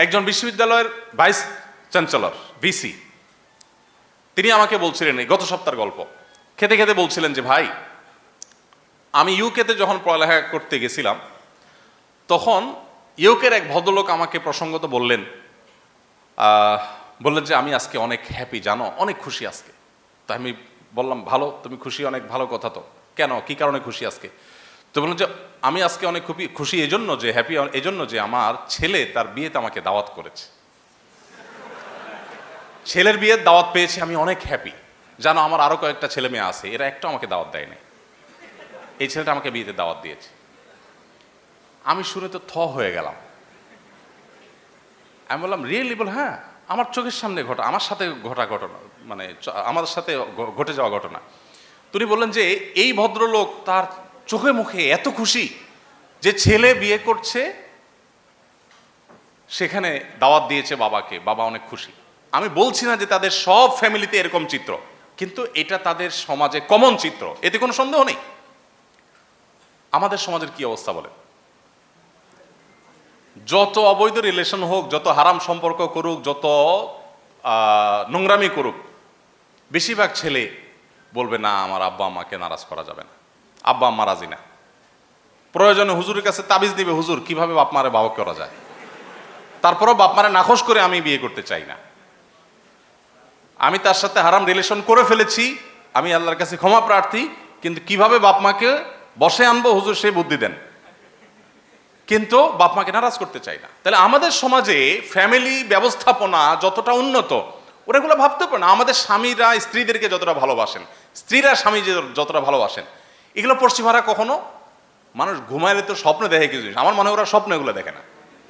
একজন বিশ্ববিদ্যালয়ের vice chancellor VC তিনি আমাকে বলছিলেন, এই গত সপ্তাহের গল্প, খেতে খেতে বলছিলেন যে ভাই, আমি ইউকেতে যখন পড়ালেখা করতে গেছিলাম তখন ইউকের এক ভদ্রলোক আমাকে প্রসঙ্গত বললেন যে আমি আজকে অনেক হ্যাপি, জানো, অনেক খুশি আজকে। তো আমি বললাম, ভালো, তুমি খুশি, অনেক ভালো কথা। তো কেন, কি কারণে খুশি আজকে? তো বললেন যে আমি আজকে অনেক খুশি এজন্য যে হ্যাপি এজন্য যে আমার ছেলে তার বিয়েতে আমাকে দাওয়াত করেছে, ছেলের বিয়ের দাওয়াত পেয়েছে, আমি অনেক হ্যাপি। জানো, আমার আরো কয়েকটা ছেলে মেয়ে আছে, এরা একটা আমাকে দাওয়াত দেয় নাই, এই ছেলেটা আমাকে বিয়েতে দাওয়াত দিয়েছে। আমি শুনে তো হয়ে গেলাম। আমি বললাম, রিয়েলি? বল, হ্যাঁ, আমার চোখের সামনে ঘটা, আমার সাথে ঘটা ঘটনা, মানে আমাদের সাথে ঘটে যাওয়া ঘটনা। তিনি বললেন যে এই ভদ্রলোক তার চোখে মুখে এত খুশি যে ছেলে বিয়ে করছে, সেখানে দাওয়াত দিয়েছে বাবাকে, বাবা অনেক খুশি। আমি বলছি না যে তাদের সব ফ্যামিলিতে এরকম চিত্র, কিন্তু এটা তাদের সমাজে কমন চিত্র, এতে কোনো সন্দেহ নেই। আমাদের সমাজের কি অবস্থা বলে? যত অবৈধ রিলেশন হোক, যত হারাম সম্পর্ক করুক, যত নোংরামি করুক, বেশিরভাগ ছেলে বলবে, না, আমার আব্বা আম্মাকে নারাজ করা যাবে না, আব্বা আম্মা রাজি না। প্রয়োজনে হুজুরের কাছে তাবিজ দিবে, হুজুর কিভাবে বাপ মারে বাবা করা যায়। তারপরও বাপ মারে নাখোশ করে আমি বিয়ে করতে চাই না, আমি তার সাথে হারাম রিলেশন করে ফেলেছি, আমি আল্লাহর কাছে ক্ষমা প্রার্থী, কিন্তু কিভাবে বাপ মাকে বসে আনবো হুজুর সেই বুদ্ধি দেন, কিন্তু বাপ মাকে নারাজ করতে চাই না। তাহলে আমাদের সমাজে ফ্যামিলি ব্যবস্থাপনা যতটা উন্নত, ওরাগুলো ভাবতে পারে না। আমাদের স্বামীরা স্ত্রীদেরকে যতটা ভালোবাসেন, স্ত্রীরা স্বামী যতটা ভালোবাসেন, এগুলো পশ্চিমারা কখনো, মানুষ ঘুমাইলে তো স্বপ্ন দেখে কিছু জিনিস, আমার মনে হয় ওরা স্বপ্ন এগুলো দেখে না।